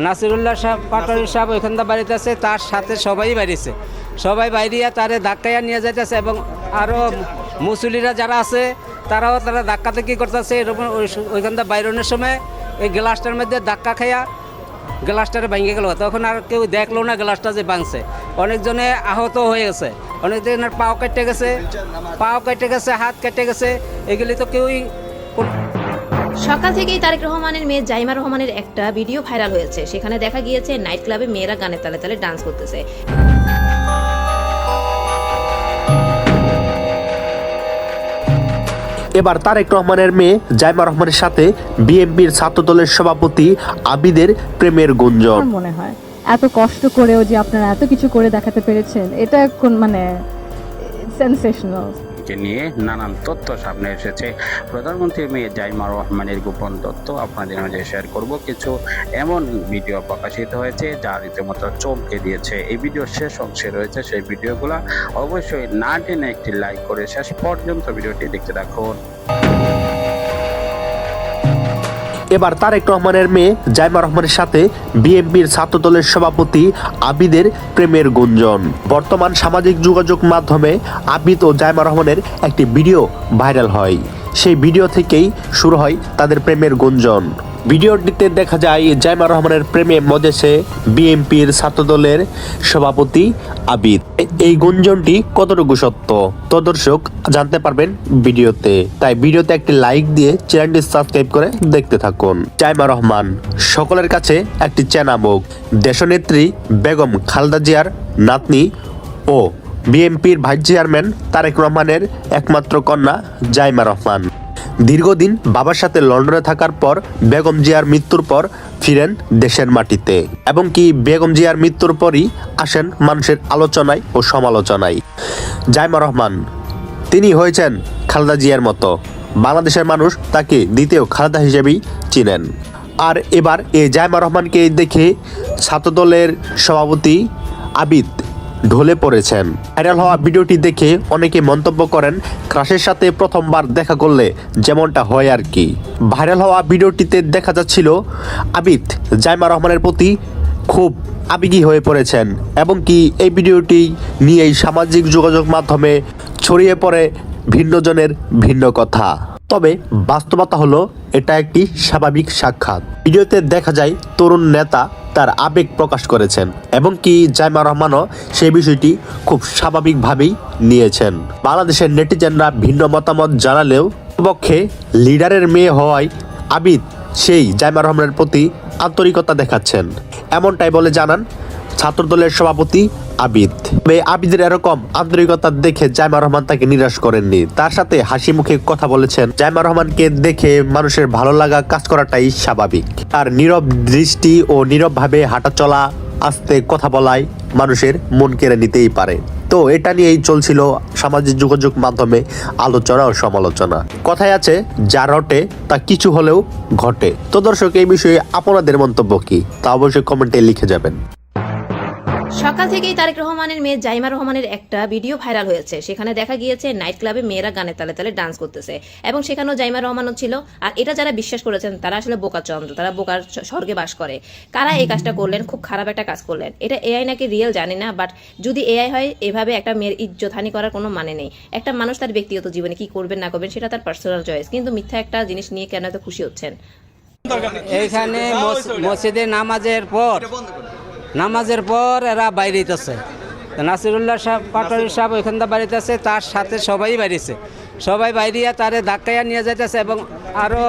নাসিরুল্লাহ সাহেব পাটোয়ারি সাহেব ওইখানটা বাড়িতে আছে, তার সাথে সবাই বাড়িছে, সবাই বাইরিয়া তারে ধাক্কাইয়া নিয়ে যাইতেছে এবং আরও মুসলিরা যারা আছে তারা ধাক্কাতে কী করতেছে, এরকম ওইখানটা বাইরনের সময় এই গ্লাসটার মধ্যে ধাক্কা খাইয়া গ্লাসটারে ভেঙে গেল। তখন আর কেউ দেখলো না গ্লাসটা যে ভাঙছে। অনেকজনে আহত হয়ে গেছে, অনেকজনের পাও কেটে গেছে, হাত কেটে গেছে, এগুলি তো কেউই। সকাল থেকেই তারেক রহমানের মেয়ে জাইমা রহমানের একটা ভিডিও ভাইরাল হয়েছে। সেখানে দেখা গিয়েছে নাইট ক্লাবে মেয়েরা গানের তালে তালে ডান্স করতেছে। এবার তারেক রহমানের মেয়ে জাইমা রহমানের সাথে বিএনপির ছাত্রদলের সভাপতি আবিদের প্রেমের গুঞ্জন। মনে হয় এত কষ্ট করেও যে আপনারা এত কিছু করে দেখাতে পেরেছেন, এটা কোন মানে সেনসেশনাল নিয়ে নানান তথ্য সামনে এসেছে। প্রধানমন্ত্রীর মেয়ে জাইমা রহমানের গোপন তথ্য আপনাদের মাঝে শেয়ার করব। কিছু এমন ভিডিও প্রকাশিত হয়েছে যা রীতিমতো চমকে দিয়েছে। এই ভিডিওর শেষ অংশে রয়েছে সেই ভিডিওগুলো, অবশ্যই না টেনে একটি লাইক করে শেষ পর্যন্ত ভিডিওটি দেখতে থাকুন। এবার তারেক রহমানের মেয়ে জাইমা রহমানের সাথে বিএনপির ছাত্রদলের সভাপতি আবিদের প্রেমের গুঞ্জন। বর্তমান সামাজিক যোগাযোগ মাধ্যমে আবিদ ও জাইমা রহমানের একটি ভিডিও ভাইরাল হয়। সেই ভিডিও থেকেই শুরু হয় তাদের প্রেমের গুঞ্জন। ভিডিওটিতে দেখা যায় জাইমা রহমানের প্রেমে মজেছে বিএনপির ছাত্রদলের সভাপতি আবিদ। এই গুঞ্জনটি কতটুকু সত্য তো দর্শক জানতে পারবেন ভিডিওতে, তাই ভিডিওতে একটি লাইক দিয়ে চ্যানেলটি সাবস্ক্রাইব করে দেখতে থাকুন। জাইমা রহমান সকলের কাছে একটি চেনা মুখ, দেশনেত্রী বেগম খালেদা জিয়ার নাতনি ও বিএনপির ভাইস চেয়ারম্যান তারেক রহমানের একমাত্র কন্যা জাইমা রহমান। দীর্ঘদিন বাবার সাথে লন্ডনে থাকার পর বেগম জিয়ার মৃত্যুর পর ফিরেন দেশের মাটিতে, এবং কি বেগম জিয়ার মৃত্যুর পরই আসেন মানুষের আলোচনায় ও সমালোচনায়। জাইমা রহমান তিনি হয়েছেন খালেদা জিয়ার মতো, বাংলাদেশের মানুষ তাকে দ্বিতীয় খালেদা হিসেবেই চিনেন। আর এবার এই জাইমা রহমানকে দেখে ছাত্রদলের সভাপতি আবিদ ঢলে পড়েছেন। ভাইরাল হওয়া ভিডিওটি দেখে অনেকে মন্তব্য করেন, ক্রাশের সাথে প্রথমবার দেখা করলে যেমনটা হয় আর কি। ভাইরাল হওয়া ভিডিওটিতে দেখা যাচ্ছিল আবিদ জাইমা রহমানের প্রতি খুব আবেগী হয়ে পড়েছেন, এবং কি এই ভিডিওটি নিয়েই সামাজিক যোগাযোগ মাধ্যমে ছড়িয়ে পড়ে ভিন্নজনের ভিন্ন কথা। তবে বাস্তবতা হলো এটা একটি স্বাভাবিক সাক্ষাৎ। ভিডিওতে দেখা যায় তরুণ নেতা তার আবেগ প্রকাশ করেছেন, এবং কি জাইমা রহমানও সেই বিষয়টি খুব স্বাভাবিকভাবেই নিয়েছেন। বাংলাদেশের নেটিজেনরা ভিন্ন মতামত জানালেও পক্ষে লিডারের মেয়ে হওয়ায় আবিদ সেই জাইমা রহমানের প্রতি আন্তরিকতা দেখাচ্ছেন, এমনটাই বলে জানান ছাত্রদলের সভাপতি আবিদ। তবে আবিদের এরকম আন্তরিকতা দেখে জাইমা রহমান তাকে নিরাশ করেননি, তার সাথে হাসি মুখে কথা বলেছেন। জাইমা রহমানকে দেখে মানুষের ভালো লাগা কাজ করাটাই স্বাভাবিক। আর নীরব দৃষ্টি ও নীরবভাবে হাঁটা চলা, আস্তে কথা বলায় মানুষের মন কেড়ে নিতেই পারে। তো এটা নিয়েই চলছিল সামাজিক যোগাযোগ মাধ্যমে আলোচনা ও সমালোচনা। কথায় আছে যা রটে তা কিছু হলেও ঘটে। তো দর্শক এই বিষয়ে আপনাদের মন্তব্য কি তা অবশ্যই কমেন্টে লিখে যাবেন। সকাল থেকেই তারেক রহমানের মেয়ে জাইমা রহমানের একটা ভিডিও ভাইরাল হয়েছে। সেখানে দেখা গিয়েছে নাইট ক্লাবে মেয়েরা গানের তালে তালে ডান্স করতেছে, এবং সেখানেও জাইমা রহমানও ছিল। আর এটা যারা বিশ্বাস করেছেন তারা আসলে বোকা চন্দ্র, তারা বোকার স্বর্গে বাস করে। কারা এই কাজটা করলেন, খুব খারাপ একটা কাজ করলেন। এটা এআই নাকি রিয়েল জানি না, বাট যদি এআই হয় এভাবে একটা মেয়ের ইজ্জতহানি করার কোনো মানে নেই। একটা মানুষ তার ব্যক্তিগত জীবনে কি করবেন না করবেন সেটা তার পার্সোনাল চয়েস, কিন্তু মিথ্যা একটা জিনিস নিয়ে কেন এত খুশি হচ্ছেন? এইখানে মসজিদে নামাজের পর এরা বাইরে আছে, নাসিরুল্লাহ সাহেব পাটোয়ারি সাহেব ওইখানটা বাড়িতে আছে, তার সাথে সবাই বাড়িছে, সবাই বাইরিয়া তারে ধাক্কাইয়া নিয়ে যাইতেছে এবং আরও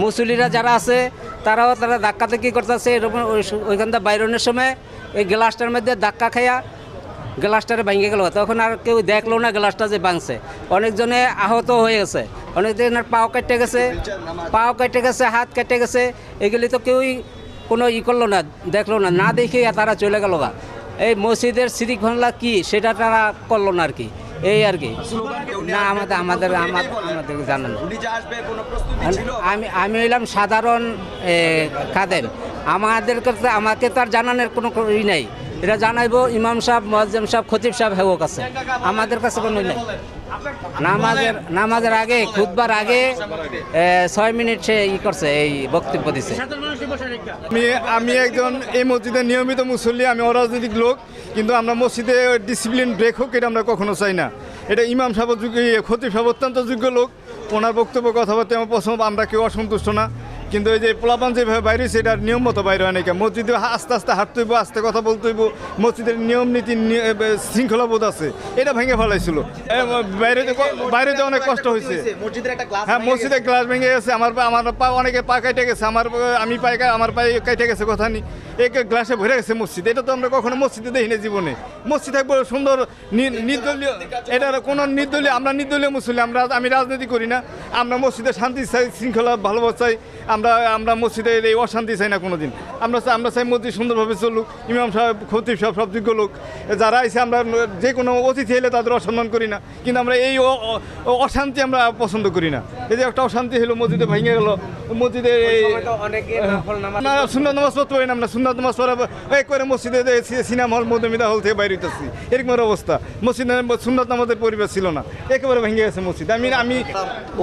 মুসলিরা যারা আছে তারা ধাক্কাতে কী করতেছে, এরকম ওইখানটা বাইরনের সময় এই গ্লাসটার মধ্যে ধাক্কা খাইয়া গ্লাসটারে ভেঙে গেল। তখন আর কেউ দেখলো না গ্লাসটা যে ভাঙছে। অনেকজনে আহত হয়ে গেছে, অনেকজনের পাও কেটে গেছে, হাত কেটে গেছে, এগুলি তো কেউই কোনো করলো না, দেখলো না, না দেখে তারা চলে গেল। এই মসজিদের শৃঙ্খলা কি সেটা তারা করলো না আর কি, এই আর কি। না আমাদের জানান, আমি হইলাম সাধারণ খাদেম, আমাকে তার জানানোর কোনো ই নাই। এটা জানাইবো ইমাম সাহেব, মুয়াজ্জিম সাহেব, খতিব সাহেব হেও কাছে, আমাদের কাছে কোনো নাই। নামাজের আগে খুতবার আগে 6 মিনিট সে করছে, এই বক্তব্য দিছে। আমি একজন এই মসজিদের নিয়মিত মুসল্লি, আমি অরাজনৈতিক লোক, কিন্তু আমরা মসজিদে ডিসিপ্লিন ব্রেক হোক এটা আমরা কখনো চাই না। এটা ইমাম সাহেব যোগ্য, খতিব সাহেব অত্যন্ত যোগ্য লোক, ওনার বক্তব্য কথাবার্তা আমার পছন্দ, আমরা কেউ অসন্তুষ্ট না। কিন্তু এই যে পোলাপান যেভাবে বাইরে হয়েছে এটার নিয়ম মতো বাইরে হয় না। মসজিদে আস্তে আস্তে হাঁটতে হইব, আস্তে কথা বলতে হইব, মসজিদের নিয়ম নীতি শৃঙ্খলাবোধ আছে, এটা ভেঙে ফেলাইছিল। বাইরেতে অনেক কষ্ট হয়েছে। হ্যাঁ, মসজিদে গ্লাস ভেঙে গেছে, আমার পা অনেকে পা কেটে গেছে, আমার পায়ে কেটে গেছে, কথা নেই, এক গ্লাসে ভরে গেছে মসজিদ। এটা তো আমরা কখনো মসজিদে দেখি না জীবনে। মসজিদ থাকবো সুন্দর নির্দলীয়, এটার কোনো নির্দলীয়, আমরা নির্দলীয় মুসলিম, আমি রাজনীতি করি না। আমরা মসজিদে শান্তি চাই, শৃঙ্খলা ভালোবাসা চাই, আমরা মসজিদে এই অশান্তি চাই না কোনোদিন। আমরা চাই মসজিদ সুন্দরভাবে চলুক, ইমাম সাহেব খতিব সাহেব সব যোগ্য লোক যারা আছে, আমরা যে কোনো অতিথি এলে তাদের অসম্মান করি না, কিন্তু আমরা এই অশান্তি আমরা পছন্দ করি না। এই যে একটা অশান্তি হলো, মসজিদে ভেঙে গেল, মসজিদে সুন্নাত নামাজ পড়তে পারি না, আমরা সুন্নাত নামাজ পড়া করে মসজিদে সিনেমা হল মধ্যমিতা হল থেকে বাইরে হইতেছি, এরকম অবস্থা। মসজিদে সুন্নাত নামাজের পরিবেশ ছিল না, একেবারে ভেঙে গেছে মসজিদ। আমি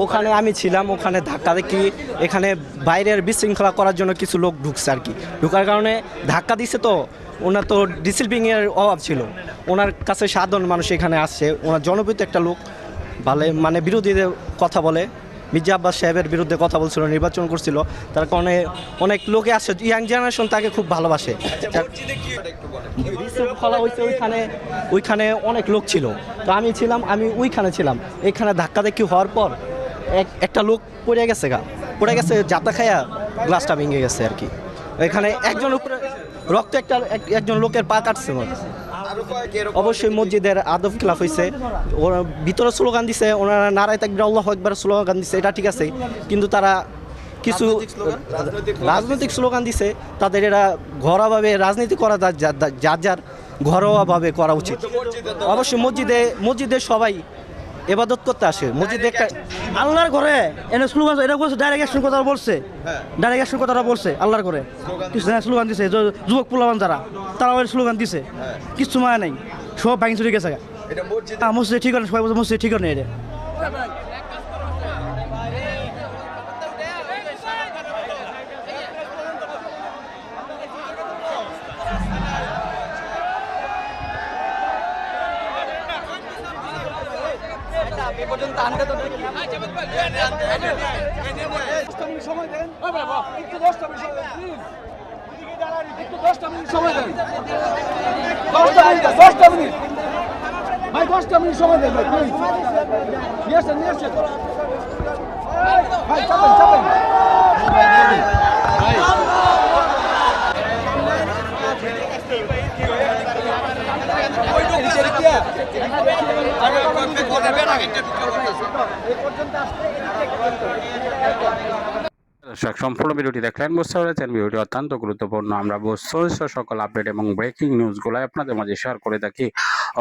ওখানে আমি ছিলাম, ওখানে ধাক্কা দেখি, এখানে বাইরের বিশৃঙ্খলা করার জন্য কিছু লোক ঢুকছে আর কি, ঢুকার কারণে ধাক্কা দিচ্ছে। তো ওনার তো ডিসিপ্লিনের অভাব ছিল, ওনার কাছে সাধারণ মানুষ এখানে আসছে, ওনার জনপ্রিয় একটা লোক, ভালো মানে বিরোধীদের কথা বলে, মির্জা আব্বাস সাহেবের বিরুদ্ধে কথা বলছিল, নির্বাচন করছিল, তার কারণে অনেক লোকে আসছে, ইয়াং জেনারেশন তাকে খুব ভালোবাসে। বিশৃঙ্খলা হয়েছে ওইখানে অনেক লোক ছিল, তো আমি ছিলাম, আমি ওইখানে ছিলাম। এখানে ধাক্কা দেখি হওয়ার পর একটা লোক পড়ে গেছে জাতা খায়া গ্লাসটা ভেঙে গেছে আর কি। এখানে একজন উপরে রক্ত একজন লোকের পা কাটছে। অবশ্যই মসজিদের আদব খিলাফ হয়েছে, ওরা ভিতরে স্লোগান দিছে, ওনারা নারায় তাকবীর আল্লাহু আকবার স্লোগান দিছে, এটা ঠিক আছে, কিন্তু তারা কিছু রাজনৈতিক স্লোগান দিছে, তাদের এরা ঘরোয়াভাবে রাজনীতি করা যার ঘরোয়াভাবে করা উচিত। অবশ্যই মসজিদে সবাই ইবাদত করতে আসে, মসজিদে একটা আল্লাহর ঘরে এনে স্লোগান, এটা বলছে ডাইরেক্ট অ্যাকশন কথা বলছে, ডাইরেক্ট অ্যাকশন কথাটা বলছে আল্লাহর ঘরে কিছু স্লোগান দিছে, যুবক পোলাবান তারা ওই স্লোগান দিছে, কিছু মায়া নাই, সব ভাঙি চুরি গেছে। মসজিদে ঠিক সবাই বলছে মসজিদে ঠিক নেই এটা। দর্শক, সম্পূর্ণ ভিডিওটি দেখলেন, বুঝতে পেরেছেন ভিডিওটি অত্যন্ত গুরুত্বপূর্ণ। আমরা সকল আপডেট এবং ব্রেকিং নিউজগুলো আপনাদের মাঝে শেয়ার করে থাকি।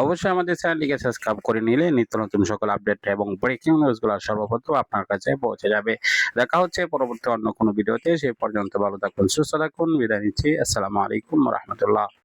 অবশ্যই আমাদের চ্যানেলটিকে সাবস্ক্রাইব করে নিলে নিত্য নতুন সকল আপডেট এবং ব্রেকিং নিউজগুলো সর্বপ্রথম আপনার কাছে পৌঁছে যাবে। দেখা হচ্ছে পরবর্তী অন্য কোনো ভিডিওতে, সেই পর্যন্ত ভালো থাকুন, সুস্থ থাকুন, বিদায় নিচ্ছি। আসসালামু আলাইকুম ওয়া রাহমাতুল্লাহ।